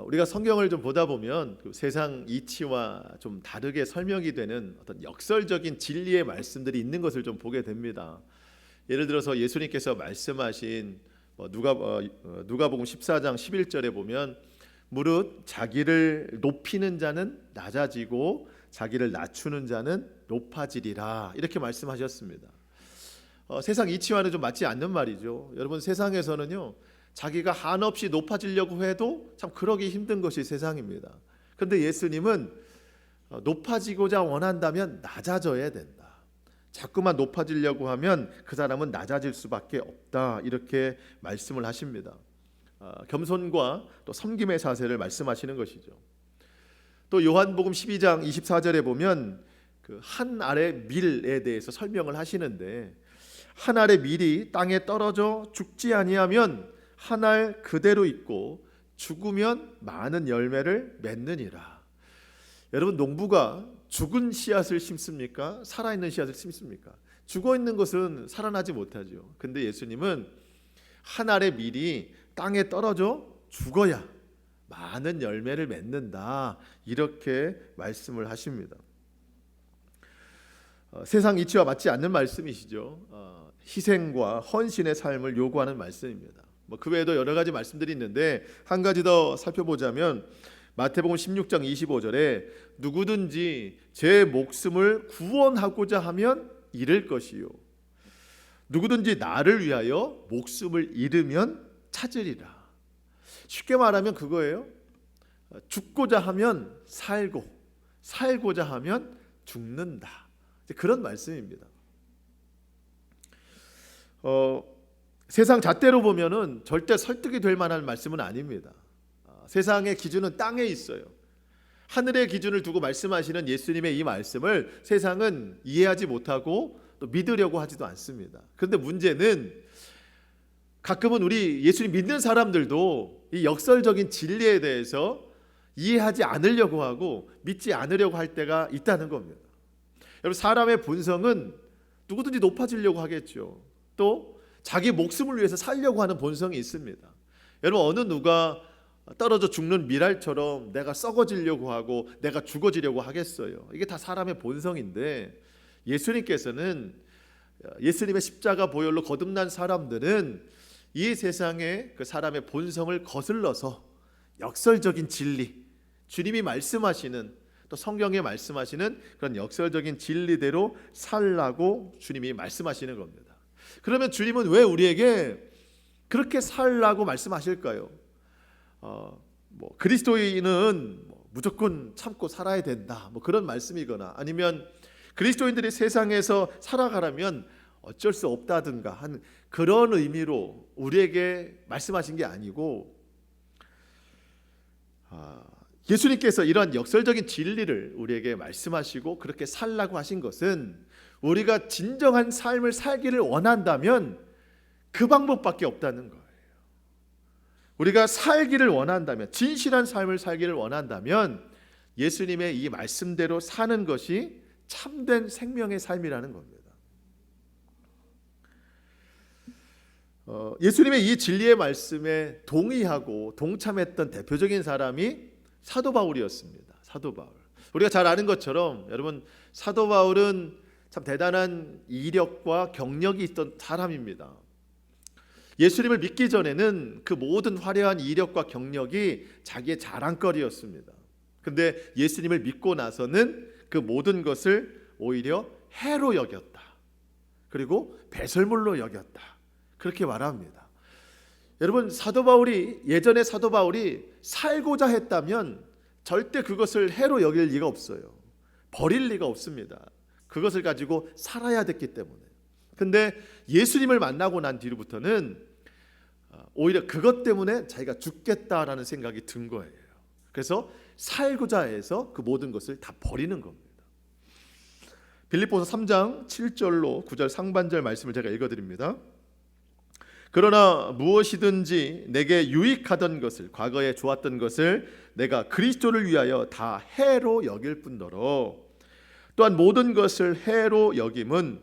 우리가 성경을 좀 보다 보면 그 세상 이치와 좀 다르게 설명이 되는 어떤 역설적인 진리의 말씀들이 있는 것을 좀 보게 됩니다. 예를 들어서 예수님께서 말씀하신 누가복음 14장 11절에 보면 무릇 자기를 높이는 자는 낮아지고 자기를 낮추는 자는 높아지리라, 이렇게 말씀하셨습니다. 세상 이치와는 좀 맞지 않는 말이죠. 여러분, 세상에서는요, 자기가 한없이 높아지려고 해도 참 그러기 힘든 것이 세상입니다. 그런데 예수님은 높아지고자 원한다면 낮아져야 된다. 자꾸만 높아지려고 하면 그 사람은 낮아질 수밖에 없다, 이렇게 말씀을 하십니다. 겸손과 또 섬김의 자세를 말씀하시는 것이죠. 또 요한복음 12장 24절에 보면 그 한 알의 밀에 대해서 설명을 하시는데, 한 알의 밀이 땅에 떨어져 죽지 아니하면 한 알 그대로 있고 죽으면 많은 열매를 맺느니라. 여러분, 농부가 죽은 씨앗을 심습니까? 살아있는 씨앗을 심습니까? 죽어있는 것은 살아나지 못하죠. 근데 예수님은 한 알의 밀이 땅에 떨어져 죽어야 많은 열매를 맺는다, 이렇게 말씀을 하십니다. 세상 이치와 맞지 않는 말씀이시죠. 희생과 헌신의 삶을 요구하는 말씀입니다. 그 외에도 여러 가지 말씀들이 있는데 한 가지 더 살펴보자면 마태복음 16장 25절에 누구든지 제 목숨을 구원하고자 하면 잃을 것이요 누구든지 나를 위하여 목숨을 잃으면 찾으리라. 쉽게 말하면 그거예요. 죽고자 하면 살고, 살고자 하면 죽는다, 그런 말씀입니다. 세상 잣대로 보면은 절대 설득이 될 만한 말씀은 아닙니다. 세상의 기준은 땅에 있어요. 하늘의 기준을 두고 말씀하시는 예수님의 이 말씀을 세상은 이해하지 못하고 또 믿으려고 하지도 않습니다. 그런데 문제는 가끔은 우리 예수님 믿는 사람들도 이 역설적인 진리에 대해서 이해하지 않으려고 하고 믿지 않으려고 할 때가 있다는 겁니다. 여러분, 사람의 본성은 누구든지 높아지려고 하겠죠. 또 자기 목숨을 위해서 살려고 하는 본성이 있습니다. 여러분, 어느 누가 떨어져 죽는 밀알처럼 내가 썩어지려고 하고 내가 죽어지려고 하겠어요? 이게 다 사람의 본성인데, 예수님께서는 예수님의 십자가 보혈로 거듭난 사람들은 이 세상의 그 사람의 본성을 거슬러서 역설적인 진리, 주님이 말씀하시는, 또 성경에 말씀하시는 그런 역설적인 진리대로 살라고 주님이 말씀하시는 겁니다. 그러면 주님은 왜 우리에게 그렇게 살라고 말씀하실까요? 그리스도인은 무조건 참고 살아야 된다, 그런 말씀이거나, 아니면 그리스도인들이 세상에서 살아가려면 어쩔 수 없다든가 하는 그런 의미로 우리에게 말씀하신 게 아니고, 예수님께서 이러한 역설적인 진리를 우리에게 말씀하시고 그렇게 살라고 하신 것은 우리가 진정한 삶을 살기를 원한다면 그 방법밖에 없다는 거예요. 우리가 살기를 원한다면, 진실한 삶을 살기를 원한다면 예수님의 이 말씀대로 사는 것이 참된 생명의 삶이라는 겁니다. 예수님의 이 진리의 말씀에 동의하고 동참했던 대표적인 사람이 사도 바울이었습니다. 사도 바울. 우리가 잘 아는 것처럼 여러분, 사도 바울은 참 대단한 이력과 경력이 있던 사람입니다. 예수님을 믿기 전에는 그 모든 화려한 이력과 경력이 자기의 자랑거리였습니다. 그런데 예수님을 믿고 나서는 그 모든 것을 오히려 해로 여겼다, 그리고 배설물로 여겼다, 그렇게 말합니다. 여러분, 예전에 사도 바울이 살고자 했다면 절대 그것을 해로 여길 리가 없어요. 버릴 리가 없습니다. 그것을 가지고 살아야 됐기 때문에. 근데 예수님을 만나고 난 뒤로부터는 오히려 그것 때문에 자기가 죽겠다라는 생각이 든 거예요. 그래서 살고자 해서 그 모든 것을 다 버리는 겁니다. 빌립보서 3장 7절로 9절 상반절 말씀을 제가 읽어드립니다. 그러나 무엇이든지 내게 유익하던 것을, 과거에 좋았던 것을 내가 그리스도를 위하여 다 해로 여길 뿐더러 또한 모든 것을 해로 여김은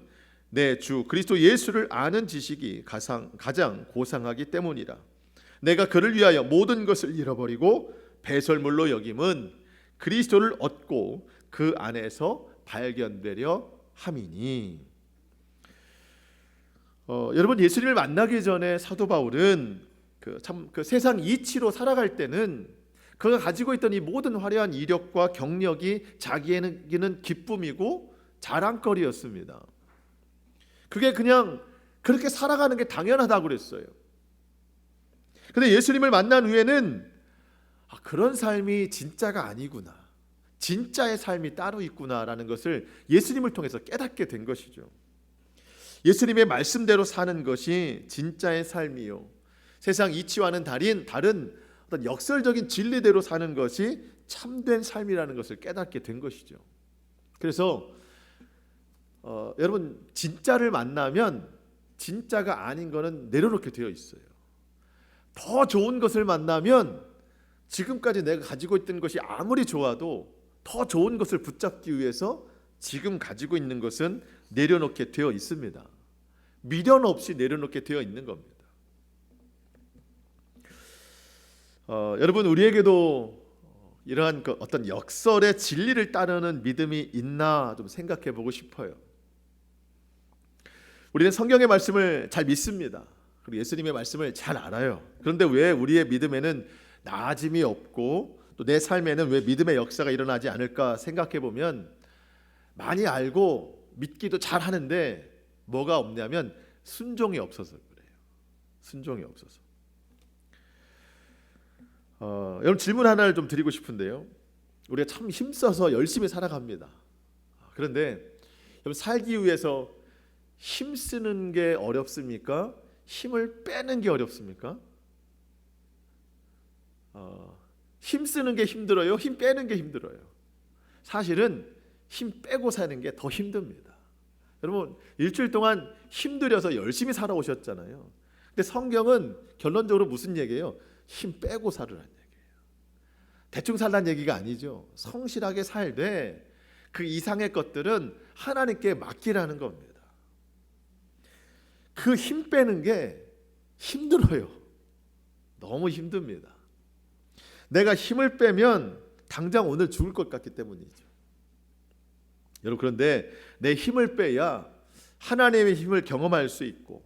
내 주 그리스도 예수를 아는 지식이 가장 고상하기 때문이라. 내가 그를 위하여 모든 것을 잃어버리고 배설물로 여김은 그리스도를 얻고 그 안에서 발견되려 함이니. 여러분, 예수님을 만나기 전에 사도 바울은 그 세상 이치로 살아갈 때는 그가 가지고 있던 이 모든 화려한 이력과 경력이 자기에게는 기쁨이고 자랑거리였습니다. 그게 그냥 그렇게 살아가는 게 당연하다고 그랬어요. 근데 예수님을 만난 후에는 그런 삶이 진짜가 아니구나, 진짜의 삶이 따로 있구나라는 것을 예수님을 통해서 깨닫게 된 것이죠. 예수님의 말씀대로 사는 것이 진짜의 삶이요, 세상 이치와는 다른 어떤 역설적인 진리대로 사는 것이 참된 삶이라는 것을 깨닫게 된 것이죠. 그래서 여러분, 진짜를 만나면 진짜가 아닌 것은 내려놓게 되어 있어요. 더 좋은 것을 만나면 지금까지 내가 가지고 있던 것이 아무리 좋아도 더 좋은 것을 붙잡기 위해서 지금 가지고 있는 것은 내려놓게 되어 있습니다. 미련 없이 내려놓게 되어 있는 겁니다. 여러분, 우리에게도 이러한 어떤 역설의 진리를 따르는 믿음이 있나 좀 생각해 보고 싶어요. 우리는 성경의 말씀을 잘 믿습니다. 그리고 예수님의 말씀을 잘 알아요. 그런데 왜 우리의 믿음에는 나아짐이 없고 또 내 삶에는 왜 믿음의 역사가 일어나지 않을까 생각해 보면, 많이 알고 믿기도 잘 하는데 뭐가 없냐면 순종이 없어서 그래요. 순종이 없어서. 여러분, 질문 하나를 좀 드리고 싶은데요. 우리가 참 힘써서 열심히 살아갑니다. 그런데 여러분, 살기 위해서 힘쓰는 게 어렵습니까? 힘을 빼는 게 어렵습니까? 힘쓰는 게 힘들어요? 힘 빼는 게 힘들어요? 사실은 힘 빼고 사는 게 더 힘듭니다. 여러분, 일주일 동안 힘들여서 열심히 살아오셨잖아요. 근데 성경은 결론적으로 무슨 얘기예요? 힘 빼고 살으라는 얘기예요. 대충 살라는 얘기가 아니죠. 성실하게 살되 그 이상의 것들은 하나님께 맡기라는 겁니다. 그 힘 빼는 게 힘들어요. 너무 힘듭니다. 내가 힘을 빼면 당장 오늘 죽을 것 같기 때문이죠. 여러분, 그런데 내 힘을 빼야 하나님의 힘을 경험할 수 있고,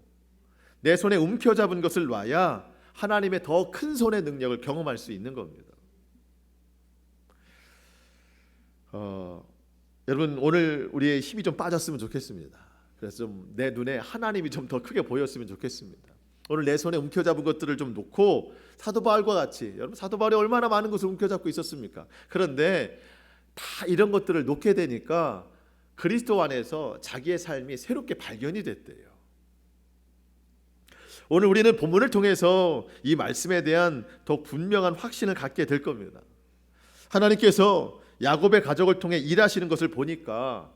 내 손에 움켜잡은 것을 놔야 하나님의 더 큰 손의 능력을 경험할 수 있는 겁니다. 여러분, 오늘 우리의 힘이 좀 빠졌으면 좋겠습니다. 그래서 좀 내 눈에 하나님이 좀 더 크게 보였으면 좋겠습니다. 오늘 내 손에 움켜잡은 것들을 좀 놓고 사도 바울과 같이, 여러분, 사도 바울이 얼마나 많은 것을 움켜잡고 있었습니까? 그런데 다 이런 것들을 놓게 되니까 그리스도 안에서 자기의 삶이 새롭게 발견이 됐대요. 오늘 우리는 본문을 통해서 이 말씀에 대한 더 분명한 확신을 갖게 될 겁니다. 하나님께서 야곱의 가족을 통해 일하시는 것을 보니까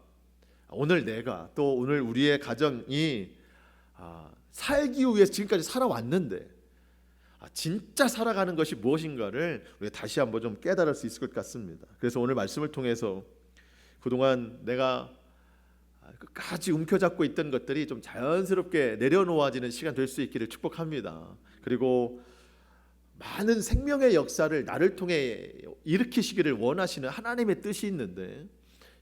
오늘 내가, 또 오늘 우리의 가정이 살기 위해서 지금까지 살아왔는데 진짜 살아가는 것이 무엇인가를 우리가 다시 한번 좀 깨달을 수 있을 것 같습니다. 그래서 오늘 말씀을 통해서 그동안 내가 끝까지 움켜잡고 있던 것들이 좀 자연스럽게 내려놓아지는 시간 될 수 있기를 축복합니다. 그리고 많은 생명의 역사를 나를 통해 일으키시기를 원하시는 하나님의 뜻이 있는데,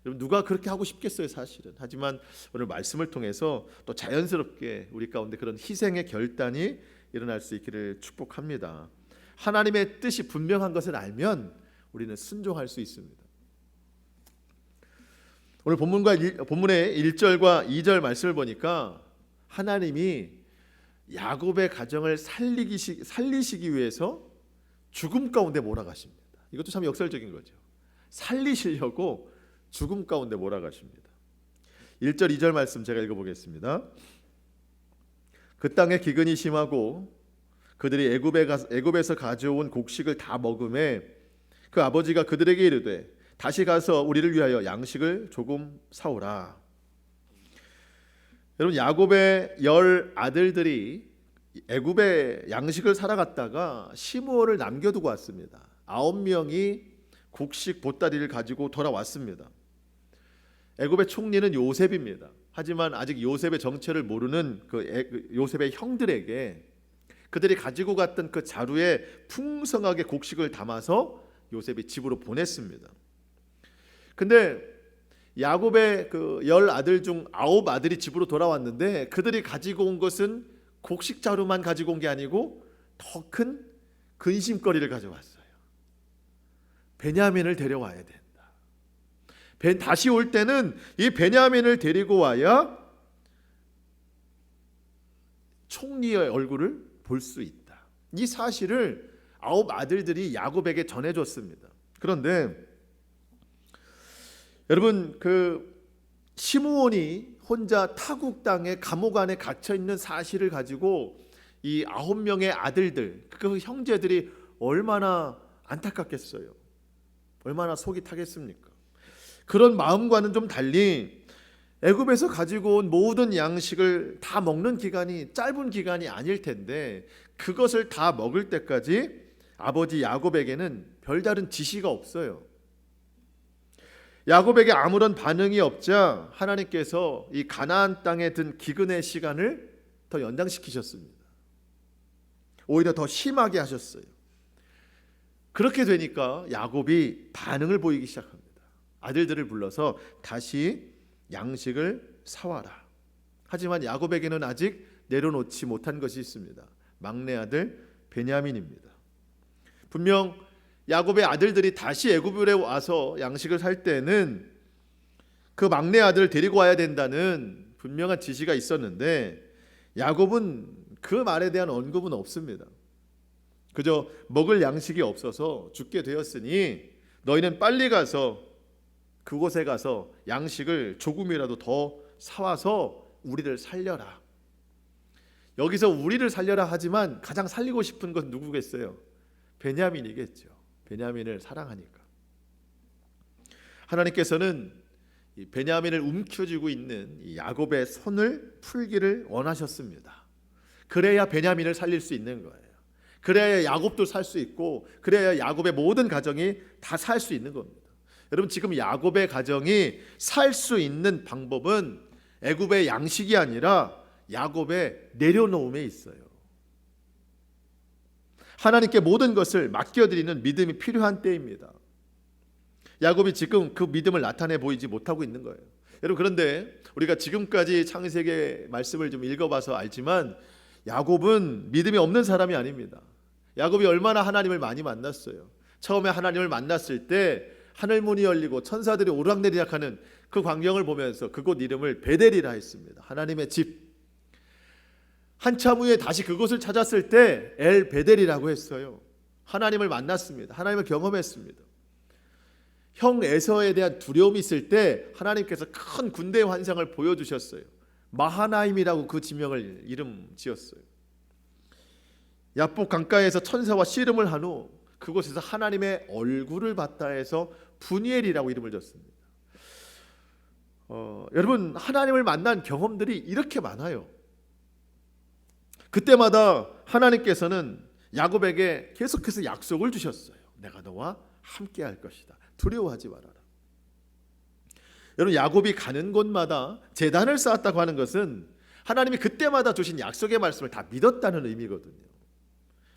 여러분, 누가 그렇게 하고 싶겠어요, 사실은. 하지만 오늘 말씀을 통해서 또 자연스럽게 우리 가운데 그런 희생의 결단이 일어날 수 있기를 축복합니다. 하나님의 뜻이 분명한 것을 알면 우리는 순종할 수 있습니다. 오늘 본문의 1절과 2절 말씀을 보니까 하나님이 야곱의 가정을 살리시기 위해서 죽음 가운데 몰아가십니다. 이것도 참 역설적인 거죠. 살리시려고 죽음 가운데 몰아가십니다. 1절 2절 말씀 제가 읽어보겠습니다. 그 땅에 기근이 심하고 그들이 애굽에서 가져온 곡식을 다 먹음에 그 아버지가 그들에게 이르되 다시 가서 우리를 위하여 양식을 조금 사오라. 여러분, 야곱의 10 아들들이 애굽에 양식을 사러 갔다가 시므온을 남겨두고 왔습니다. 9명이 곡식 보따리를 가지고 돌아왔습니다. 애굽의 총리는 요셉입니다. 하지만 아직 요셉의 정체를 모르는 요셉의 형들에게 그들이 가지고 갔던 그 자루에 풍성하게 곡식을 담아서 요셉이 집으로 보냈습니다. 근데 야곱의 그 10아들 중 9아들이 집으로 돌아왔는데 그들이 가지고 온 것은 곡식 자루만 가지고 온 게 아니고 더 큰 근심거리를 가져왔어요. 베냐민을 데려와야 된다. 다시 올 때는 이 베냐민을 데리고 와야 총리의 얼굴을 볼 수 있다. 이 사실을 9아들들이 야곱에게 전해줬습니다. 그런데 여러분, 그 시므온이 혼자 타국 땅에 감옥 안에 갇혀 있는 사실을 가지고 이 9명의 아들들, 그 형제들이 얼마나 안타깝겠어요. 얼마나 속이 타겠습니까? 그런 마음과는 좀 달리 애굽에서 가지고 온 모든 양식을 다 먹는 기간이 짧은 기간이 아닐 텐데 그것을 다 먹을 때까지 아버지 야곱에게는 별다른 지시가 없어요. 야곱에게 아무런 반응이 없자 하나님께서 이 가나안 땅에 든 기근의 시간을 더 연장시키셨습니다. 오히려 더 심하게 하셨어요. 그렇게 되니까 야곱이 반응을 보이기 시작합니다. 아들들을 불러서 다시 양식을 사와라. 하지만 야곱에게는 아직 내려놓지 못한 것이 있습니다. 막내 아들 베냐민입니다. 분명 야곱의 아들들이 다시 애굽에 와서 양식을 살 때는 그 막내 아들을 데리고 와야 된다는 분명한 지시가 있었는데 야곱은 그 말에 대한 언급은 없습니다. 그저 먹을 양식이 없어서 죽게 되었으니 너희는 빨리 가서 그곳에 가서 양식을 조금이라도 더 사와서 우리를 살려라. 여기서 우리를 살려라 하지만 가장 살리고 싶은 건 누구겠어요? 베냐민이겠죠. 베냐민을 사랑하니까. 하나님께서는 이 베냐민을 움켜쥐고 있는 이 야곱의 손을 풀기를 원하셨습니다. 그래야 베냐민을 살릴 수 있는 거예요. 그래야 야곱도 살 수 있고 그래야 야곱의 모든 가정이 다 살 수 있는 겁니다. 여러분, 지금 야곱의 가정이 살 수 있는 방법은 애굽의 양식이 아니라 야곱의 내려놓음에 있어요. 하나님께 모든 것을 맡겨드리는 믿음이 필요한 때입니다. 야곱이 지금 그 믿음을 나타내 보이지 못하고 있는 거예요. 여러분, 그런데 우리가 지금까지 창세기 말씀을 좀 읽어봐서 알지만 야곱은 믿음이 없는 사람이 아닙니다. 야곱이 얼마나 하나님을 많이 만났어요. 처음에 하나님을 만났을 때 하늘 문이 열리고 천사들이 오락내리락하는 그 광경을 보면서 그곳 이름을 베델이라 했습니다. 하나님의 집. 한참 후에 다시 그곳을 찾았을 때 엘 베델이라고 했어요. 하나님을 만났습니다. 하나님을 경험했습니다. 형 에서에 대한 두려움이 있을 때 하나님께서 큰 군대의 환상을 보여주셨어요. 마하나임이라고 그 지명을 이름 지었어요. 야복 강가에서 천사와 씨름을 한 후 그곳에서 하나님의 얼굴을 봤다 해서 분이엘이라고 이름을 줬습니다. 여러분, 하나님을 만난 경험들이 이렇게 많아요. 그때마다 하나님께서는 야곱에게 계속해서 약속을 주셨어요. 내가 너와 함께 할 것이다. 두려워하지 말아라. 여러분, 야곱이 가는 곳마다 제단을 쌓았다고 하는 것은 하나님이 그때마다 주신 약속의 말씀을 다 믿었다는 의미거든요.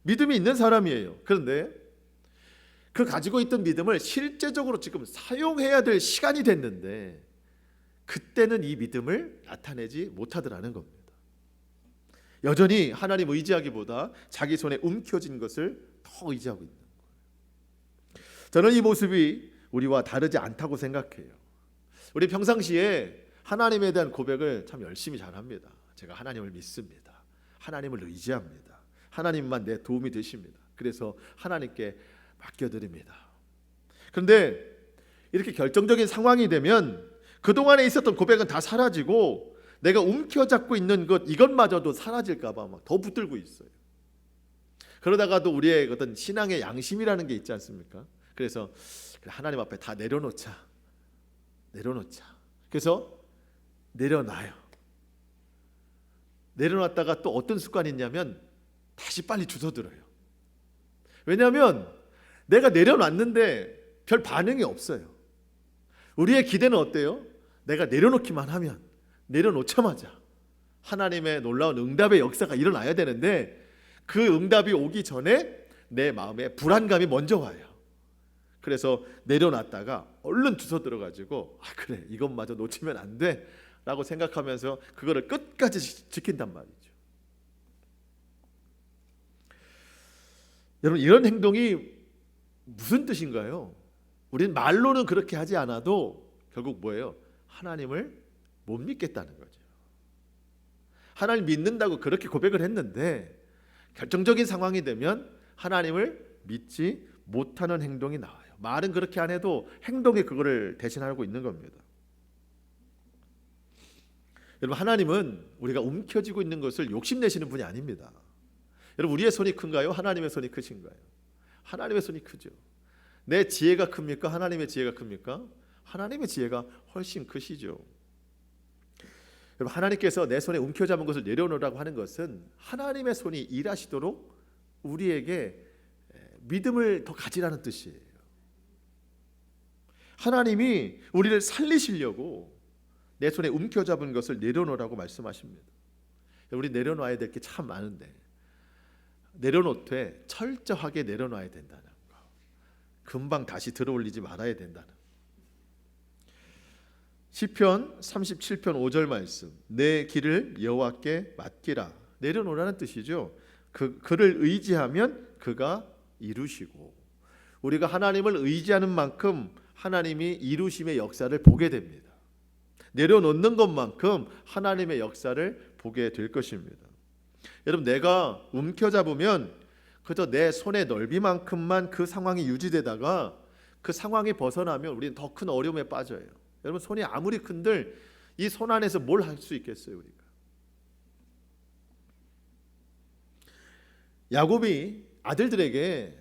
믿음이 있는 사람이에요. 그런데 그 가지고 있던 믿음을 실제적으로 지금 사용해야 될 시간이 됐는데 그때는 이 믿음을 나타내지 못하더라는 겁니다. 여전히 하나님 의지하기보다 자기 손에 움켜진 것을 더 의지하고 있는 거예요. 저는 이 모습이 우리와 다르지 않다고 생각해요. 우리 평상시에 하나님에 대한 고백을 참 열심히 잘합니다. 제가 하나님을 믿습니다. 하나님을 의지합니다. 하나님만 내 도움이 되십니다. 그래서 하나님께 맡겨드립니다. 그런데 이렇게 결정적인 상황이 되면 그동안에 있었던 고백은 다 사라지고 내가 움켜잡고 있는 것 이것마저도 사라질까 봐 막 더 붙들고 있어요. 그러다가도 우리의 어떤 신앙의 양심이라는 게 있지 않습니까? 그래서 하나님 앞에 다 내려놓자. 그래서 내려놔요. 내려놨다가 또 어떤 습관이 있냐면 다시 빨리 주워들어요. 왜냐하면 내가 내려놨는데 별 반응이 없어요. 우리의 기대는 어때요? 내가 내려놓기만 하면 내려놓자마자 하나님의 놀라운 응답의 역사가 일어나야 되는데 그 응답이 오기 전에 내 마음에 불안감이 먼저 와요. 그래서 내려놨다가 얼른 주워 들어가지고 그래 이것마저 놓치면 안 돼 라고 생각하면서 그거를 끝까지 지킨단 말이죠. 여러분 이런 행동이 무슨 뜻인가요? 우리는 말로는 그렇게 하지 않아도 결국 뭐예요? 하나님을 못 믿겠다는 거죠. 하나님 믿는다고 그렇게 고백을 했는데 결정적인 상황이 되면 하나님을 믿지 못하는 행동이 나와요. 말은 그렇게 안 해도 행동이 그거를 대신하고 있는 겁니다. 여러분 하나님은 우리가 움켜쥐고 있는 것을 욕심내시는 분이 아닙니다. 여러분 우리의 손이 큰가요? 하나님의 손이 크신가요? 하나님의 손이 크죠. 내 지혜가 큽니까? 하나님의 지혜가 큽니까? 하나님의 지혜가 훨씬 크시죠. 여러분 하나님께서 내 손에 움켜잡은 것을 내려놓으라고 하는 것은 하나님의 손이 일하시도록 우리에게 믿음을 더 가지라는 뜻이에요. 하나님이 우리를 살리시려고 내 손에 움켜잡은 것을 내려놓으라고 말씀하십니다. 우리 내려놔야 될 게 참 많은데 내려놓되 철저하게 내려놔야 된다는 거. 금방 다시 들어올리지 말아야 된다는 거. 시편 37편 5절 말씀, 내 길을 여호와께 맡기라. 내려놓으라는 뜻이죠. 그를 의지하면 그가 이루시고, 우리가 하나님을 의지하는 만큼 하나님이 이루심의 역사를 보게 됩니다. 내려놓는 것만큼 하나님의 역사를 보게 될 것입니다. 여러분 내가 움켜잡으면 그저 내 손의 넓이만큼만 그 상황이 유지되다가 그 상황이 벗어나면 우리는 더 큰 어려움에 빠져요. 여러분 손이 아무리 큰들 이 손 안에서 뭘 할 수 있겠어요 우리가. 야곱이 아들들에게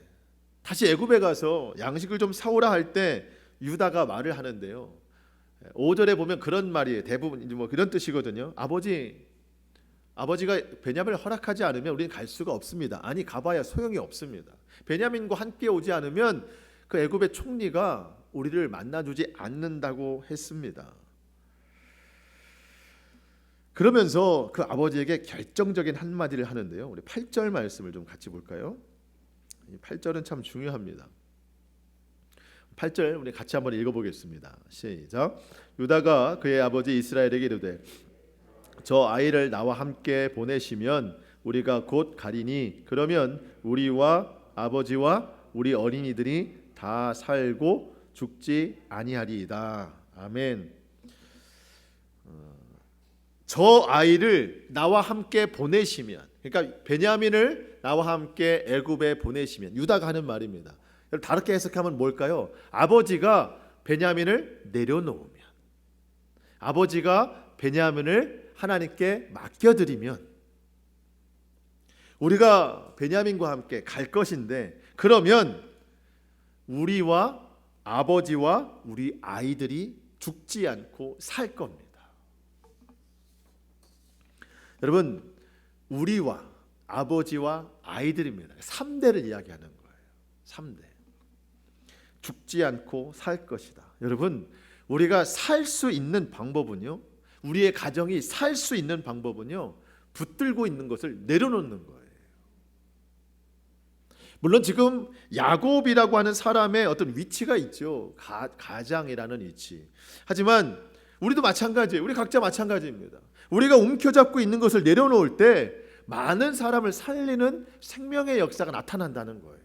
다시 애굽에 가서 양식을 좀 사오라 할 때 유다가 말을 하는데요. 5절에 보면 그런 말이에요. 대부분 뭐 그런 뜻이거든요. 아버지가 베냐민을 허락하지 않으면 우리는 갈 수가 없습니다. 아니 가봐야 소용이 없습니다. 베냐민과 함께 오지 않으면 그 애굽의 총리가 우리를 만나주지 않는다고 했습니다. 그러면서 그 아버지에게 결정적인 한마디를 하는데요. 우리 8절 말씀을 좀 같이 볼까요? 8절은 참 중요합니다. 8절 우리 같이 한번 읽어보겠습니다. 시작. 유다가 그의 아버지 이스라엘에게 이르되 저 아이를 나와 함께 보내시면 우리가 곧 가리니 그러면 우리와 아버지와 우리 어린이들이 다 살고 죽지 아니하리이다. 아멘. 저 아이를 나와 함께 보내시면, 그러니까 베냐민을 나와 함께 애굽에 보내시면, 유다가 하는 말입니다. 다르게 해석하면 뭘까요? 아버지가 베냐민을 내려놓으면, 아버지가 베냐민을 하나님께 맡겨드리면 우리가 베냐민과 함께 갈 것인데, 그러면 우리와 아버지와 우리 아이들이 죽지 않고 살 겁니다. 여러분 우리와 아버지와 아이들입니다. 3대를 이야기하는 거예요. 3대. 죽지 않고 살 것이다. 여러분 우리가 살 수 있는 방법은요, 우리의 가정이 살 수 있는 방법은요, 붙들고 있는 것을 내려놓는 거예요. 물론 지금 야곱이라고 하는 사람의 어떤 위치가 있죠. 가장이라는 위치. 하지만 우리도 마찬가지예요. 우리 각자 마찬가지입니다. 우리가 움켜잡고 있는 것을 내려놓을 때 많은 사람을 살리는 생명의 역사가 나타난다는 거예요.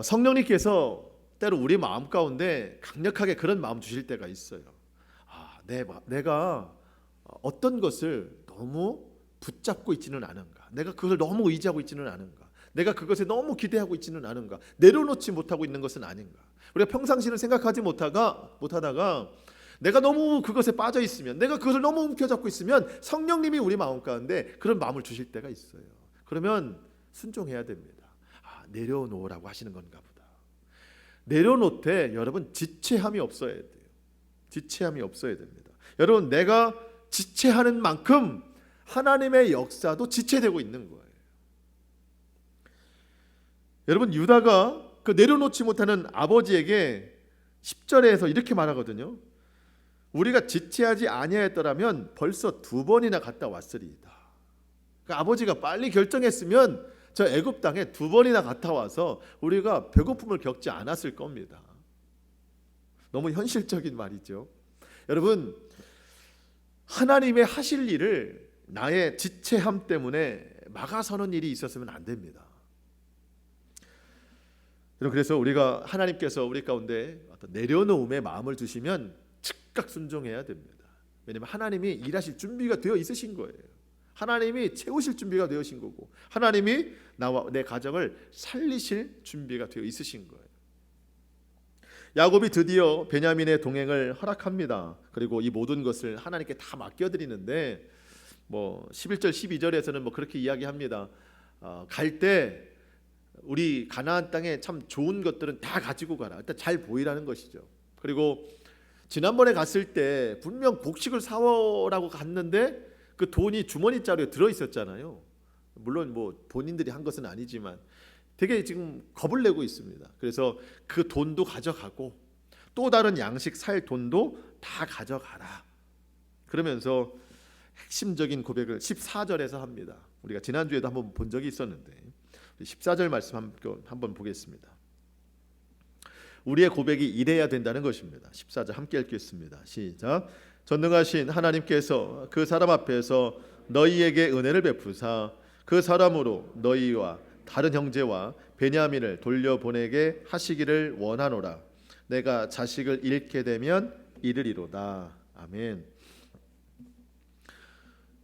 성령님께서 때로 우리 마음 가운데 강력하게 그런 마음 주실 때가 있어요. 내가 어떤 것을 너무 붙잡고 있지는 않은가, 내가 그것을 너무 의지하고 있지는 않은가, 내가 그것에 너무 기대하고 있지는 않은가, 내려놓지 못하고 있는 것은 아닌가. 우리가 평상시는 생각하지 못하다가 내가 너무 그것에 빠져 있으면, 내가 그것을 너무 움켜잡고 있으면 성령님이 우리 마음 가운데 그런 마음을 주실 때가 있어요. 그러면 순종해야 됩니다. 내려놓으라고 하시는 건가 보다. 내려놓되 여러분 지체함이 없어야 돼요. 지체함이 없어야 됩니다. 여러분 내가 지체하는 만큼 하나님의 역사도 지체되고 있는 거예요. 여러분 유다가 그 내려놓지 못하는 아버지에게 10절에서 이렇게 말하거든요. 우리가 지체하지 아니하였더라면 벌써 2번이나 갔다 왔으리이다. 그러니까 아버지가 빨리 결정했으면 저 애굽 땅에 2번이나 갔다 와서 우리가 배고픔을 겪지 않았을 겁니다. 너무 현실적인 말이죠. 여러분, 하나님의 하실 일을 나의 지체함 때문에 막아서는 일이 있었으면 안 됩니다. 그래서 우리가 하나님께서 우리 가운데 어떤 내려놓음의 마음을 주시면 즉각 순종해야 됩니다. 왜냐하면 하나님이 일하실 준비가 되어 있으신 거예요. 하나님이 채우실 준비가 되어신 거고, 하나님이 나와 내 가정을 살리실 준비가 되어 있으신 거예요. 야곱이 드디어 베냐민의 동행을 허락합니다. 그리고 이 모든 것을 하나님께 다 맡겨드리는데 11절 12절에서는 그렇게 이야기합니다. 갈 때 우리 가나안 땅에 참 좋은 것들은 다 가지고 가라. 일단 잘 보이라는 것이죠. 그리고 지난번에 갔을 때 분명 곡식을 사오라고 갔는데 그 돈이 주머니 자루에 들어 있었잖아요. 물론 본인들이 한 것은 아니지만 되게 지금 겁을 내고 있습니다. 그래서 그 돈도 가져가고 또 다른 양식 살 돈도 다 가져가라. 그러면서 핵심적인 고백을 14절에서 합니다. 우리가 지난주에도 한번 본 적이 있었는데 14절 말씀 한번 보겠습니다. 우리의 고백이 이래야 된다는 것입니다. 14절 함께 읽겠습니다. 시작. 전능하신 하나님께서 그 사람 앞에서 너희에게 은혜를 베푸사 그 사람으로 너희와 다른 형제와 베냐민을 돌려보내게 하시기를 원하노라. 내가 자식을 잃게 되면 이르리로다. 아멘.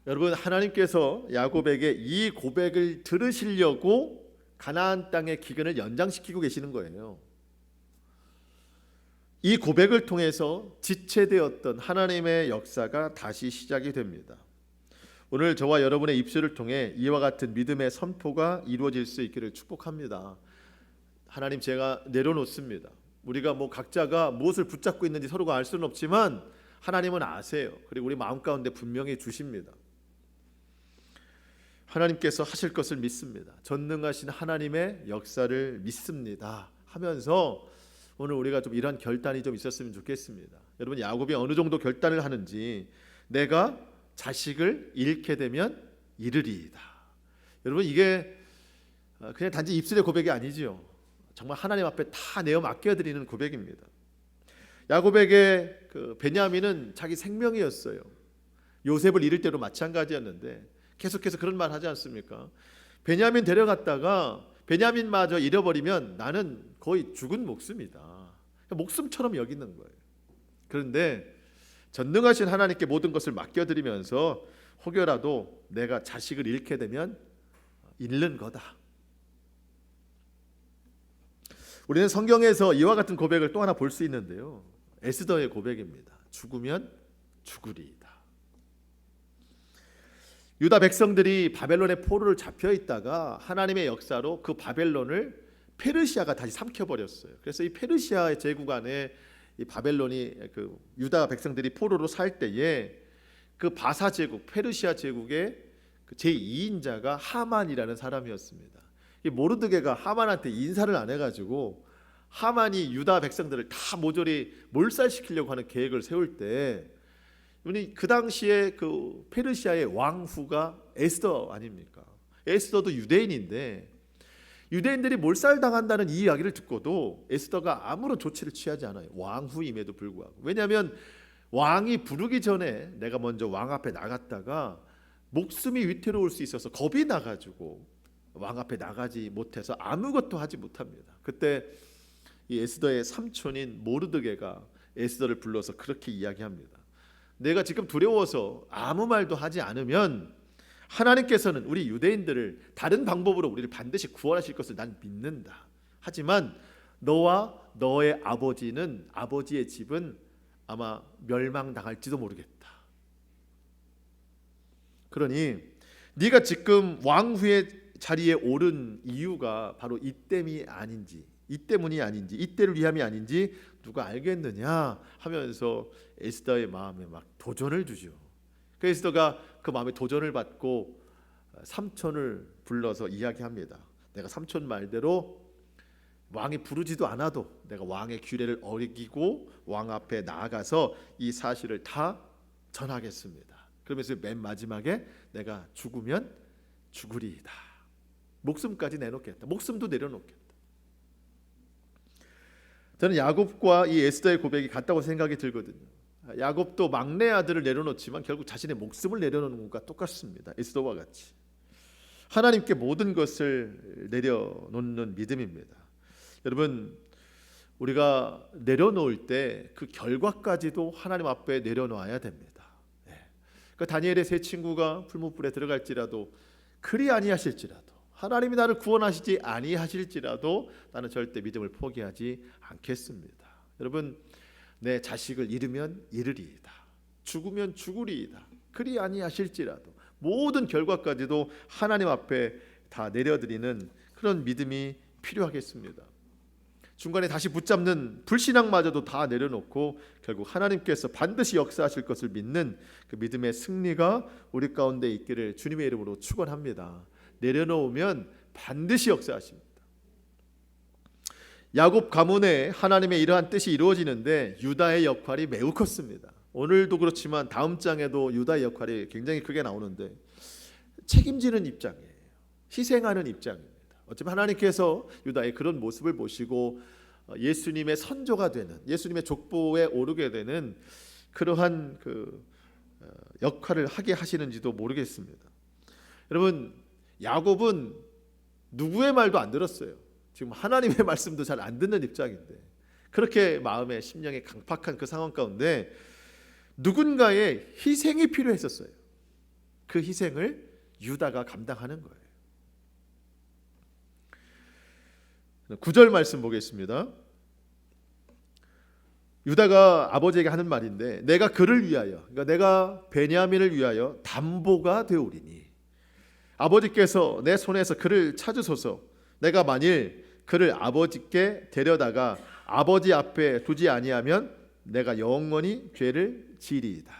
여러분, 하나님께서 야곱에게 이 고백을 들으시려고 가나안 땅의 기근을 연장시키고 계시는 거예요. 이 고백을 통해서 지체되었던 하나님의 역사가 다시 시작이 됩니다. 오늘 저와 여러분의 입술을 통해 이와 같은 믿음의 선포가 이루어질 수 있기를 축복합니다. 하나님, 제가 내려놓습니다. 우리가 각자가 무엇을 붙잡고 있는지 서로가 알 수는 없지만 하나님은 아세요. 그리고 우리 마음 가운데 분명히 주십니다. 하나님께서 하실 것을 믿습니다. 전능하신 하나님의 역사를 믿습니다 하면서 오늘 우리가 좀 이런 결단이 좀 있었으면 좋겠습니다. 여러분, 야곱이 어느 정도 결단을 하는지, 내가 자식을 잃게 되면 이르리이다. 여러분, 이게 그냥 단지 입술의 고백이 아니지요. 정말 하나님 앞에 다 내어 맡겨드리는 고백입니다. 야곱에게 베냐민은 자기 생명이었어요. 요셉을 잃을 때도 마찬가지였는데 계속해서 그런 말 하지 않습니까? 베냐민 데려갔다가 베냐민마저 잃어버리면 나는 거의 죽은 목숨이다. 목숨처럼 여기는 거예요. 그런데 전능하신 하나님께 모든 것을 맡겨드리면서 혹여라도 내가 자식을 잃게 되면 잃는 거다. 우리는 성경에서 이와 같은 고백을 또 하나 볼 수 있는데요. 에스더의 고백입니다. 죽으면 죽으리이다. 유다 백성들이 바벨론의 포로를 잡혀 있다가 하나님의 역사로 그 바벨론을 페르시아가 다시 삼켜버렸어요. 그래서 이 페르시아의 제국 안에 이 바벨론이 유다 백성들이 포로로 살 때에 그 바사 제국, 페르시아 제국의 제2인자가 하만이라는 사람이었습니다. 이 모르드게가 하만한테 인사를 안 해가지고 하만이 유다 백성들을 다 모조리 몰살시키려고 하는 계획을 세울 때, 그 당시에 그 페르시아의 왕후가 에스더 아닙니까? 에스더도 유대인인데 유대인들이 몰살당한다는 이 이야기를 듣고도 에스더가 아무런 조치를 취하지 않아요. 왕후임에도 불구하고. 왜냐하면 왕이 부르기 전에 내가 먼저 왕 앞에 나갔다가 목숨이 위태로울 수 있어서 겁이 나가지고 왕 앞에 나가지 못해서 아무것도 하지 못합니다. 그때 이 에스더의 삼촌인 모르드게가 에스더를 불러서 그렇게 이야기합니다. 내가 지금 두려워서 아무 말도 하지 않으면 하나님께서는 우리 유대인들을 다른 방법으로 우리를 반드시 구원하실 것을 난 믿는다. 하지만 너와 너의 아버지의 집은 아마 멸망당할지도 모르겠다. 그러니 네가 지금 왕후의 자리에 오른 이유가 바로 이 때문이 아닌지, 이때를 위함이 아닌지 누가 알겠느냐 하면서 에스더의 마음에 막 도전을 주죠. 그 에스더가 그 마음에 도전을 받고 삼촌을 불러서 이야기합니다. 내가 삼촌 말대로 왕이 부르지도 않아도 내가 왕의 규례를 어기고 왕 앞에 나아가서 이 사실을 다 전하겠습니다. 그러면서 맨 마지막에 내가 죽으면 죽으리이다. 목숨까지 내놓겠다. 목숨도 내려놓겠다. 저는 야곱과 이 에스더의 고백이 같다고 생각이 들거든요. 야곱도 막내 아들을 내려놓지만 결국 자신의 목숨을 내려놓는 것과 똑같습니다. 에스더와 같이 하나님께 모든 것을 내려놓는 믿음입니다. 여러분, 우리가 내려놓을 때 그 결과까지도 하나님 앞에 내려놓아야 됩니다. 그 다니엘의 세 친구가 풀무불에 들어갈지라도 그리 아니하실지라도, 하나님이 나를 구원하시지 아니하실지라도 나는 절대 믿음을 포기하지 않겠습니다. 여러분, 내 자식을 잃으면 잃으리이다, 죽으면 죽으리이다, 그리 아니하실지라도 모든 결과까지도 하나님 앞에 다 내려드리는 그런 믿음이 필요하겠습니다. 중간에 다시 붙잡는 불신앙마저도 다 내려놓고 결국 하나님께서 반드시 역사하실 것을 믿는 그 믿음의 승리가 우리 가운데 있기를 주님의 이름으로 축원합니다. 내려놓으면 반드시 역사하십니다. 야곱 가문에 하나님의 이러한 뜻이 이루어지는데 유다의 역할이 매우 컸습니다. 오늘도 그렇지만 다음 장에도 유다의 역할이 굉장히 크게 나오는데 책임지는 입장이에요. 희생하는 입장입니다. 어쩌면 하나님께서 유다의 그런 모습을 보시고 예수님의 선조가 되는, 예수님의 족보에 오르게 되는 그러한 그 역할을 하게 하시는지도 모르겠습니다. 여러분, 야곱은 누구의 말도 안 들었어요. 지금 하나님의 말씀도 잘 안 듣는 입장인데 그렇게 마음에 심령이 강팍한 그 상황 가운데 누군가의 희생이 필요했었어요. 그 희생을 유다가 감당하는 거예요. 9절 말씀 보겠습니다. 유다가 아버지에게 하는 말인데 내가 그를 위하여, 그러니까 내가 베냐민을 위하여 담보가 되오리니 아버지께서 내 손에서 그를 찾으소서. 내가 만일 그를 아버지께 데려다가 아버지 앞에 두지 아니하면 내가 영원히 죄를 지리이다.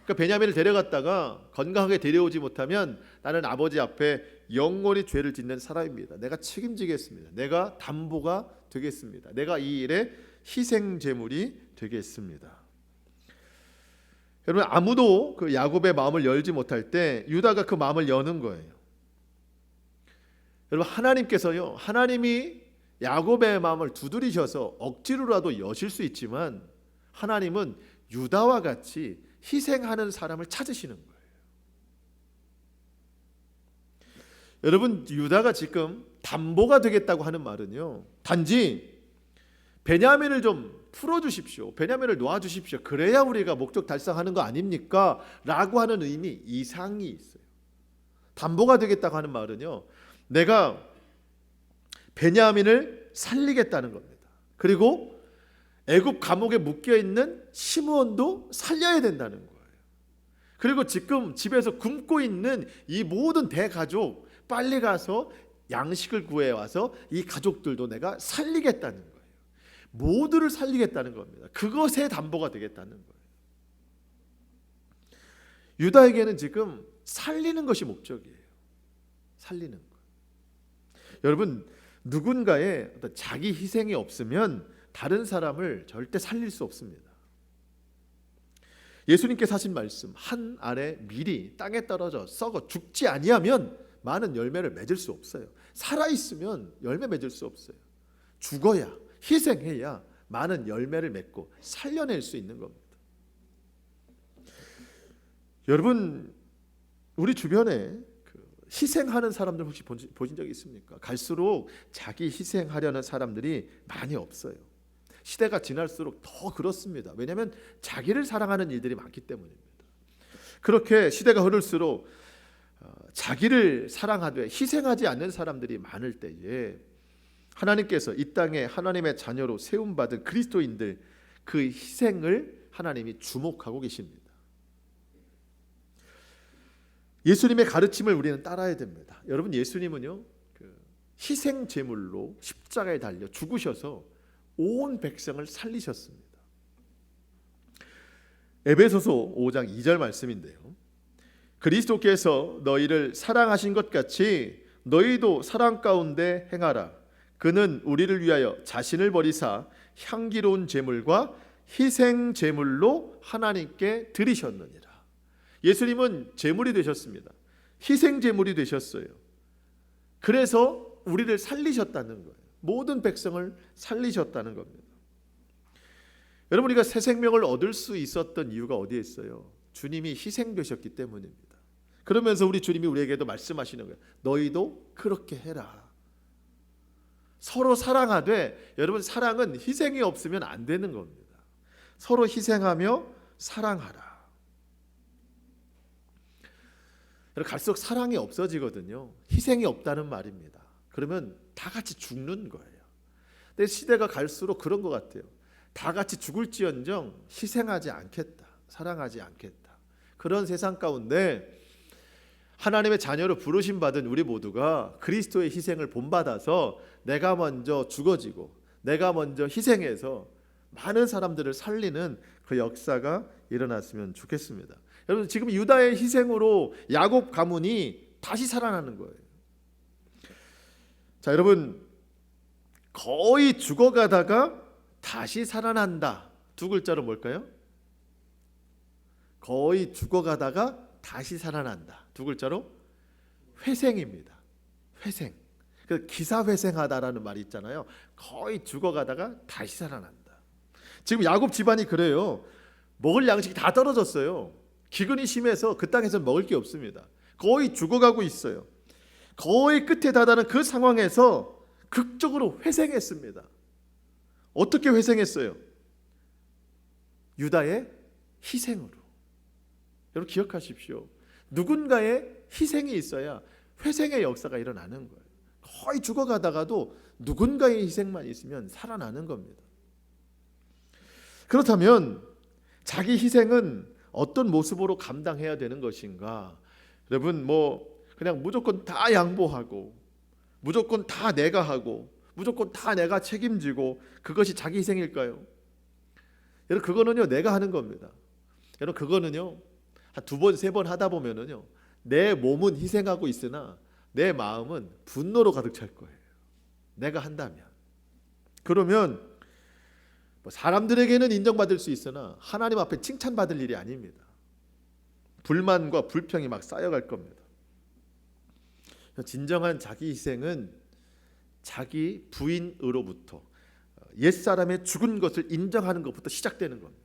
그러니까 베냐민을 데려갔다가 건강하게 데려오지 못하면 나는 아버지 앞에 영원히 죄를 짓는 사람입니다. 내가 책임지겠습니다. 내가 담보가 되겠습니다. 내가 이 일에 희생 제물이 되겠습니다. 여러분, 아무도 그 야곱의 마음을 열지 못할 때 유다가 그 마음을 여는 거예요. 여러분, 하나님께서요, 하나님이 야곱의 마음을 두드리셔서 억지로라도 여실 수 있지만 하나님은 유다와 같이 희생하는 사람을 찾으시는 거예요. 여러분, 유다가 지금 담보가 되겠다고 하는 말은요, 단지 베냐민을 좀 풀어주십시오, 베냐민을 놓아주십시오, 그래야 우리가 목적 달성하는 거 아닙니까? 라고 하는 의미 이상이 있어요. 담보가 되겠다고 하는 말은요, 내가 베냐민을 살리겠다는 겁니다. 그리고 애굽 감옥에 묶여있는 시므온도 살려야 된다는 거예요. 그리고 지금 집에서 굶고 있는 이 모든 대가족 빨리 가서 양식을 구해와서 이 가족들도 내가 살리겠다는 거예요. 모두를 살리겠다는 겁니다. 그것의 담보가 되겠다는 거예요. 유다에게는 지금 살리는 것이 목적이에요. 살리는 것. 여러분, 누군가의 어떤 자기 희생이 없으면 다른 사람을 절대 살릴 수 없습니다. 예수님께서 하신 말씀, 한 알의 밀이 땅에 떨어져 썩어 죽지 아니하면 많은 열매를 맺을 수 없어요. 살아있으면 열매 맺을 수 없어요. 죽어야, 희생해야 많은 열매를 맺고 살려낼 수 있는 겁니다. 여러분, 우리 주변에 희생하는 사람들 혹시 보신 적이 있습니까? 갈수록 자기 희생하려는 사람들이 많이 없어요. 시대가 지날수록 더 그렇습니다. 왜냐하면 자기를 사랑하는 일들이 많기 때문입니다. 그렇게 시대가 흐를수록 자기를 사랑하되 희생하지 않는 사람들이 많을 때에 하나님께서 이 땅에 하나님의 자녀로 세움받은 그리스도인들, 그 희생을 하나님이 주목하고 계십니다. 예수님의 가르침을 우리는 따라야 됩니다. 여러분, 예수님은요, 희생 제물로 십자가에 달려 죽으셔서 온 백성을 살리셨습니다. 에베소서 5장 2절 말씀인데요, 그리스도께서 너희를 사랑하신 것 같이 너희도 사랑 가운데 행하라. 그는 우리를 위하여 자신을 버리사 향기로운 제물과 희생 제물로 하나님께 드리셨느니라. 예수님은 제물이 되셨습니다. 희생 제물이 되셨어요. 그래서 우리를 살리셨다는 거예요. 모든 백성을 살리셨다는 겁니다. 여러분, 우리가 새 생명을 얻을 수 있었던 이유가 어디에 있어요? 주님이 희생되셨기 때문입니다. 그러면서 우리 주님이 우리에게도 말씀하시는 거예요. 너희도 그렇게 해라. 서로 사랑하되, 여러분, 사랑은 희생이 없으면 안 되는 겁니다. 서로 희생하며 사랑하라. 갈수록 사랑이 없어지거든요. 희생이 없다는 말입니다. 그러면 다 같이 죽는 거예요. 근데 시대가 갈수록 그런 것 같아요. 다 같이 죽을지언정 희생하지 않겠다, 사랑하지 않겠다. 그런 세상 가운데 하나님의 자녀로 부르심 받은 우리 모두가 그리스도의 희생을 본받아서 내가 먼저 죽어지고 내가 먼저 희생해서 많은 사람들을 살리는 그 역사가 일어났으면 좋겠습니다. 여러분, 지금 유다의 희생으로 야곱 가문이 다시 살아나는 거예요. 자, 여러분, 거의 죽어가다가 다시 살아난다. 두 글자로 뭘까요? 거의 죽어가다가 다시 살아난다. 두 글자로 회생입니다. 회생. 그 기사회생하다라는 말이 있잖아요. 거의 죽어가다가 다시 살아난다. 지금 야곱 집안이 그래요. 먹을 양식이 다 떨어졌어요. 기근이 심해서 그 땅에서 먹을 게 없습니다. 거의 죽어가고 있어요. 거의 끝에 다다른 그 상황에서 극적으로 회생했습니다. 어떻게 회생했어요? 유다의 희생으로. 여러분, 기억하십시오. 누군가의 희생이 있어야 회생의 역사가 일어나는 거예요. 거의 죽어가다가도 누군가의 희생만 있으면 살아나는 겁니다. 그렇다면 자기 희생은 어떤 모습으로 감당해야 되는 것인가? 여러분, 그냥 무조건 다 양보하고 무조건 다 내가 하고 무조건 다 내가 책임지고 그것이 자기 희생일까요? 여러분, 그거는요, 내가 하는 겁니다. 여러분, 그거는요, 한 두 번, 세 번 하다 보면은요, 내 몸은 희생하고 있으나 내 마음은 분노로 가득 찰 거예요. 내가 한다면. 그러면 사람들에게는 인정받을 수 있으나 하나님 앞에 칭찬받을 일이 아닙니다. 불만과 불평이 막 쌓여갈 겁니다. 진정한 자기 희생은 자기 부인으로부터, 옛사람의 죽은 것을 인정하는 것부터 시작되는 겁니다.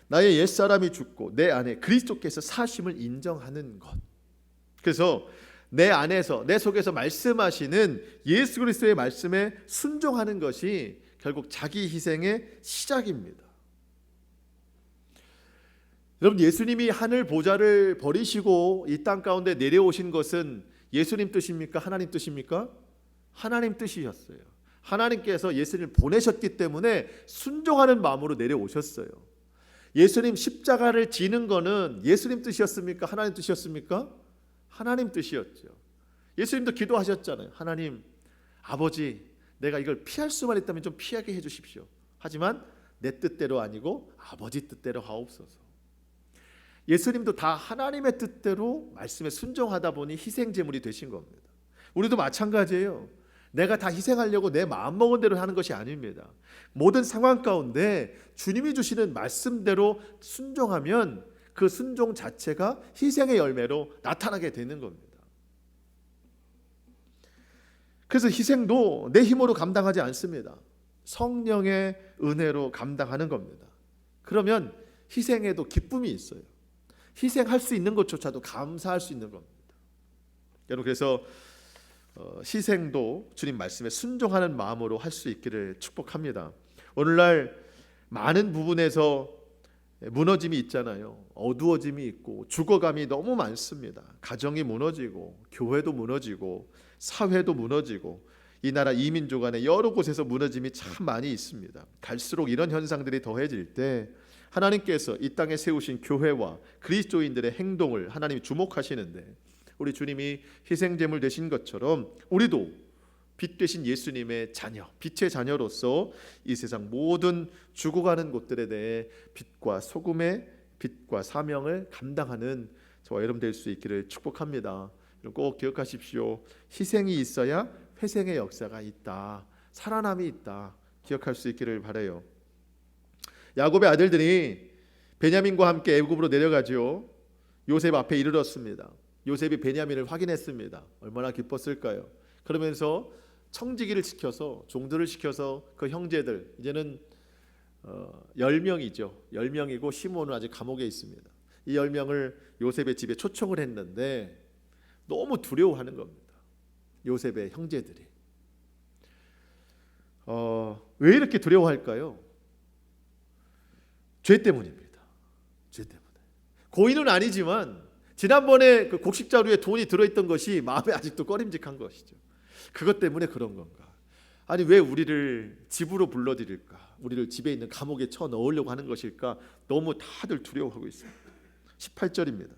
나의 옛사람이 죽고 내 안에 그리스도께서 사심을 인정하는 것. 그래서 내 안에서, 내 속에서 말씀하시는 예수 그리스도의 말씀에 순종하는 것이 결국 자기 희생의 시작입니다. 여러분, 예수님이 하늘 보좌를 버리시고 이 땅 가운데 내려오신 것은 예수님 뜻입니까? 하나님 뜻입니까? 하나님 뜻이었어요. 하나님께서 예수님을 보내셨기 때문에 순종하는 마음으로 내려오셨어요. 예수님 십자가를 지는 거는 예수님 뜻이었습니까? 하나님 뜻이었습니까? 하나님 뜻이었죠. 예수님도 기도하셨잖아요. 하나님, 아버지, 내가 이걸 피할 수만 있다면 좀 피하게 해주십시오. 하지만 내 뜻대로 아니고 아버지 뜻대로 하옵소서. 예수님도 다 하나님의 뜻대로 말씀에 순종하다 보니 희생제물이 되신 겁니다. 우리도 마찬가지예요. 내가 다 희생하려고 내 마음먹은 대로 하는 것이 아닙니다. 모든 상황 가운데 주님이 주시는 말씀대로 순종하면 그 순종 자체가 희생의 열매로 나타나게 되는 겁니다. 그래서 희생도 내 힘으로 감당하지 않습니다. 성령의 은혜로 감당하는 겁니다. 그러면 희생에도 기쁨이 있어요. 희생할 수 있는 것조차도 감사할 수 있는 겁니다. 여러분, 그래서 희생도 주님 말씀에 순종하는 마음으로 할 수 있기를 축복합니다. 오늘날 많은 부분에서 무너짐이 있잖아요. 어두워짐이 있고 죽어감이 너무 많습니다. 가정이 무너지고 교회도 무너지고 사회도 무너지고 이 나라 이민족 안에 여러 곳에서 무너짐이 참 많이 있습니다. 갈수록 이런 현상들이 더해질 때 하나님께서 이 땅에 세우신 교회와 그리스도인들의 행동을 하나님이 주목하시는데, 우리 주님이 희생제물 되신 것처럼 우리도 빛 되신 예수님의 자녀, 빛의 자녀로서 이 세상 모든 죽어가는 곳들에 대해 빛과 소금의 빛과 사명을 감당하는 저와 여러분 될 수 있기를 축복합니다. 꼭 기억하십시오. 희생이 있어야 회생의 역사가 있다. 살아남이 있다. 기억할 수 있기를 바라요. 야곱의 아들들이 베냐민과 함께 애굽으로 내려가죠. 요셉 앞에 이르렀습니다. 요셉이 베냐민을 확인했습니다. 얼마나 기뻤을까요? 그러면서 청지기를 시켜서, 종들을 시켜서 그 형제들, 이제는 10명이죠. 10명이고 시므온은 아직 감옥에 있습니다. 이 10명을 요셉의 집에 초청을 했는데 너무 두려워하는 겁니다. 요셉의 형제들이. 왜 이렇게 두려워할까요? 죄 때문입니다. 죄 때문에. 고의는 아니지만 지난번에 그 곡식 자루에 돈이 들어있던 것이 마음에 아직도 꺼림직한 것이죠. 그것 때문에 그런 건가? 아니 왜 우리를 집으로 불러들일까? 우리를 집에 있는 감옥에 쳐 넣으려고 하는 것일까? 너무 다들 두려워하고 있습니다. 18절입니다.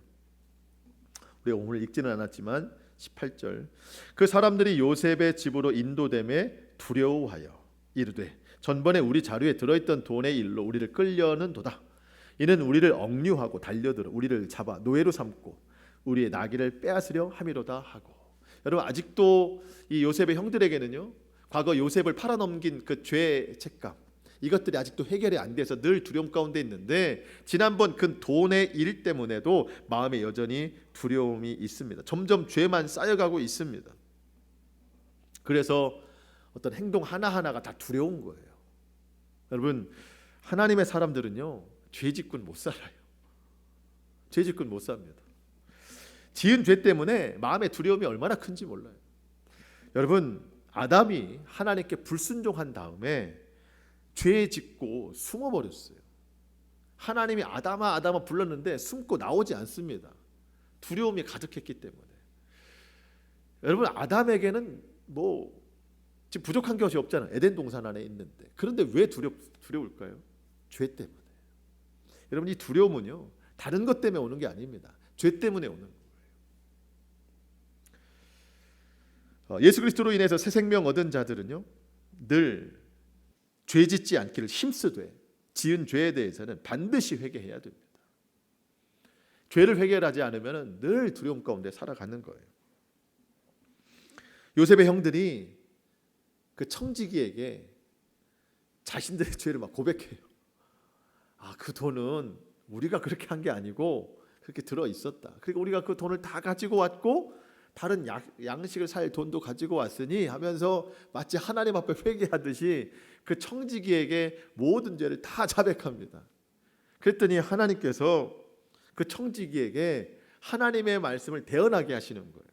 우리가 오늘 읽지는 않았지만 18절. 그 사람들이 요셉의 집으로 인도됨에 두려워하여 이르되 전번에 우리 자루에 들어있던 돈의 일로 우리를 끌려는 도다. 이는 우리를 억류하고 달려들어 우리를 잡아 노예로 삼고 우리의 나귀를 빼앗으려 함이로다 하고. 여러분 아직도 이 요셉의 형들에게는요, 과거 요셉을 팔아넘긴 그 죄의 책감, 이것들이 아직도 해결이 안 돼서 늘 두려움 가운데 있는데, 지난번 그 돈의 일 때문에도 마음에 여전히 두려움이 있습니다. 점점 죄만 쌓여가고 있습니다. 그래서 어떤 행동 하나하나가 다 두려운 거예요. 여러분 하나님의 사람들은요 죄짓고는 못 살아요. 죄짓고는 못 삽니다. 지은 죄 때문에 마음의 두려움이 얼마나 큰지 몰라요. 여러분 아담이 하나님께 불순종한 다음에 죄 짓고 숨어버렸어요. 하나님이 아담아 아담아 불렀는데 숨고 나오지 않습니다. 두려움이 가득했기 때문에. 여러분 아담에게는 뭐 지금 부족한 것이 없잖아요. 에덴 동산 안에 있는데. 그런데 왜 두려울까요? 죄 때문에. 여러분 이 두려움은요 다른 것 때문에 오는 게 아닙니다. 죄 때문에 오는 거예요. 예수 그리스도로 인해서 새 생명 얻은 자들은요 늘 죄짓지 않기를 힘쓰되 지은 죄에 대해서는 반드시 회개해야 됩니다. 죄를 회개하지 않으면 늘 두려움 가운데 살아가는 거예요. 요셉의 형들이 그 청지기에게 자신들의 죄를 막 고백해요. 그 돈은 우리가 그렇게 한 게 아니고 그렇게 들어 있었다. 그리고 우리가 그 돈을 다 가지고 왔고 다른 양식을 살 돈도 가지고 왔으니 하면서 마치 하나님 앞에 회개하듯이 그 청지기에게 모든 죄를 다 자백합니다. 그랬더니 하나님께서 그 청지기에게 하나님의 말씀을 대언하게 하시는 거예요.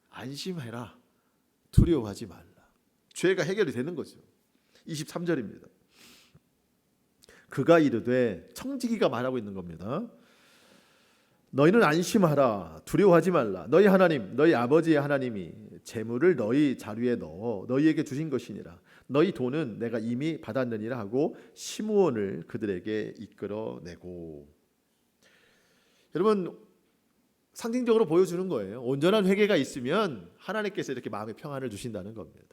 안심해라. 두려워하지 말라. 죄가 해결이 되는 거죠. 23절입니다. 그가 이르되, 청지기가 말하고 있는 겁니다. 너희는 안심하라. 두려워하지 말라. 너희 하나님, 너희 아버지의 하나님이 재물을 너희 자루에 넣어 너희에게 주신 것이니라. 너희 돈은 내가 이미 받았느니라 하고 시므온을 그들에게 이끌어내고. 여러분 상징적으로 보여주는 거예요. 온전한 회개가 있으면 하나님께서 이렇게 마음의 평안을 주신다는 겁니다.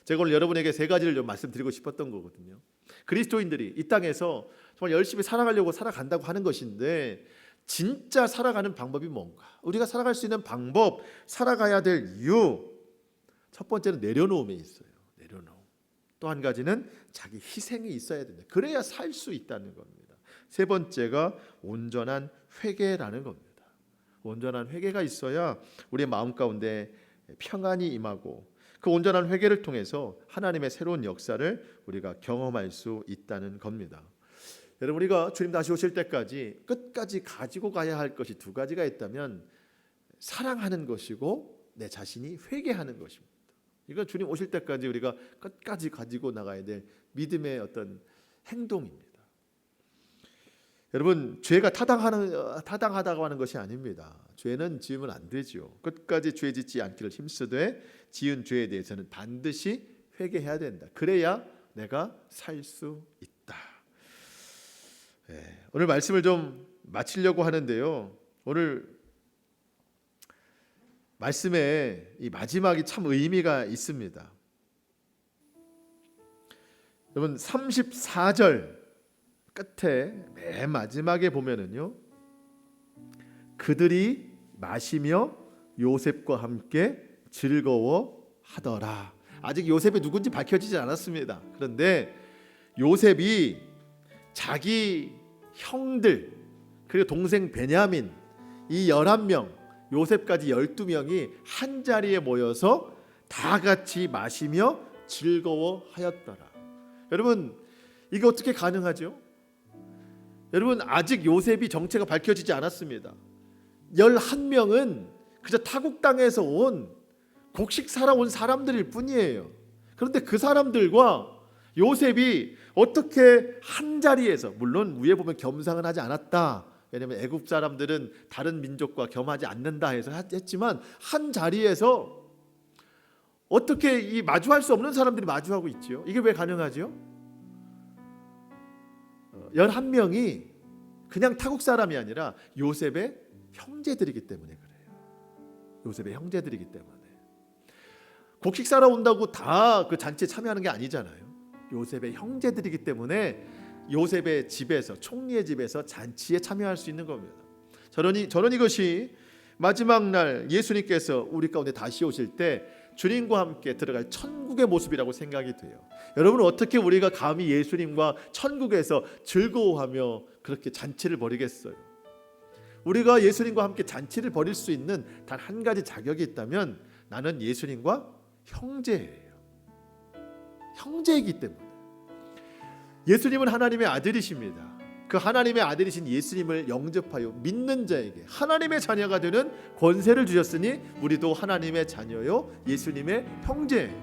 제가 오늘 여러분에게 세 가지를 좀 말씀드리고 싶었던 거거든요. 그리스도인들이 이 땅에서 정말 열심히 살아가려고 살아간다고 하는 것인데, 진짜 살아가는 방법이 뭔가? 우리가 살아갈 수 있는 방법, 살아가야 될 이유, 첫 번째는 내려놓음에 있어요. 내려놓음. 또 한 가지는 자기 희생이 있어야 된다. 그래야 살 수 있다는 겁니다. 세 번째가 온전한 회개라는 겁니다. 온전한 회개가 있어야 우리의 마음 가운데 평안이 임하고, 그 온전한 회개를 통해서 하나님의 새로운 역사를 우리가 경험할 수 있다는 겁니다. 여러분 우리가 주님 다시 오실 때까지 끝까지 가지고 가야 할 것이 두 가지가 있다면 사랑하는 것이고 내 자신이 회개하는 것입니다. 이건 주님 오실 때까지 우리가 끝까지 가지고 나가야 될 믿음의 어떤 행동입니다. 여러분 죄가 타당하다고 하는 것이 아닙니다. 죄는 지으면 안 되죠. 끝까지 죄 짓지 않기를 힘쓰되 지은 죄에 대해서는 반드시 회개해야 된다. 그래야 내가 살 수 있다. 오늘 말씀을 좀 마치려고 하는데요. 오늘 말씀의 이 마지막이 참 의미가 있습니다. 여러분 34절 끝에 맨 마지막에 보면은요, 그들이 마시며 요셉과 함께 즐거워하더라. 아직 요셉이 누군지 밝혀지지 않았습니다. 그런데 요셉이 자기 형들 그리고 동생 베냐민 이 11명 요셉까지 12명이 한 자리에 모여서 다 같이 마시며 즐거워하였더라. 여러분, 이게 어떻게 가능하죠? 여러분, 아직 요셉이 정체가 밝혀지지 않았습니다. 11명은 그저 타국 땅에서 온 곡식 살아온 사람들일 뿐이에요. 그런데 그 사람들과 요셉이 어떻게 한 자리에서, 물론 위에 보면 겸상은 하지 않았다. 왜냐하면 애굽 사람들은 다른 민족과 겸하지 않는다 해서 했지만 한 자리에서 어떻게 이 마주할 수 없는 사람들이 마주하고 있지요? 이게 왜 가능하지요? 11명이 그냥 타국 사람이 아니라 요셉의 형제들이기 때문에 그래요. 요셉의 형제들이기 때문에. 곡식 사러 온다고 다 그 잔치에 참여하는 게 아니잖아요. 요셉의 형제들이기 때문에 요셉의 집에서, 총리의 집에서 잔치에 참여할 수 있는 겁니다. 저는 이것이 마지막 날 예수님께서 우리 가운데 다시 오실 때 주님과 함께 들어갈 천국의 모습이라고 생각이 돼요. 여러분, 어떻게 우리가 감히 예수님과 천국에서 즐거워하며 그렇게 잔치를 벌이겠어요? 우리가 예수님과 함께 잔치를 벌일 수 있는 단 한 가지 자격이 있다면 나는 예수님과 형제예요. 형제이기 때문에. 예수님은 하나님의 아들이십니다. 그 하나님의 아들이신 예수님을 영접하여 믿는 자에게 하나님의 자녀가 되는 권세를 주셨으니 우리도 하나님의 자녀요 예수님의 형제예요.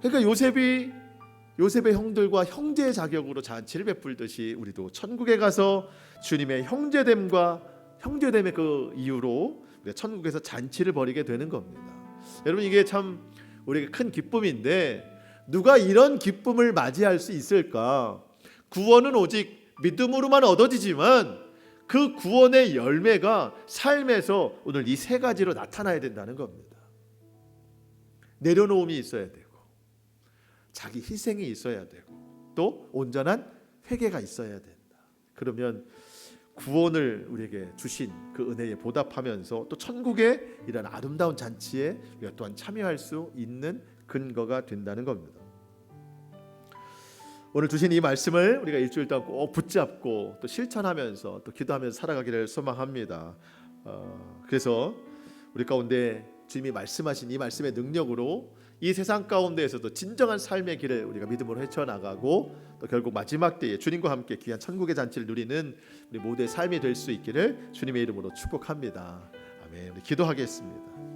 그러니까 요셉의 형들과 형제의 자격으로 잔치를 베풀듯이 우리도 천국에 가서 주님의 형제됨의 그 이유로 우리가 천국에서 잔치를 벌이게 되는 겁니다. 여러분, 이게 참 우리에게 큰 기쁨인데 누가 이런 기쁨을 맞이할 수 있을까? 구원은 오직 믿음으로만 얻어지지만 그 구원의 열매가 삶에서 오늘 이 세 가지로 나타나야 된다는 겁니다. 내려놓음이 있어야 되고, 자기 희생이 있어야 되고, 또 온전한 회개가 있어야 된다. 그러면 구원을 우리에게 주신 그 은혜에 보답하면서 또 천국의 이런 아름다운 잔치에 우리가 또한 참여할 수 있는 근거가 된다는 겁니다. 오늘 주신 이 말씀을 우리가 일주일 동안 꼭 붙잡고 또 실천하면서 또 기도하면서 살아가기를 소망합니다. 그래서 우리 가운데 주님이 말씀하신 이 말씀의 능력으로 이 세상 가운데에서도 진정한 삶의 길을 우리가 믿음으로 헤쳐나가고 또 결국 마지막 때에 주님과 함께 귀한 천국의 잔치를 누리는 우리 모두의 삶이 될 수 있기를 주님의 이름으로 축복합니다. 아멘. 우리 기도하겠습니다.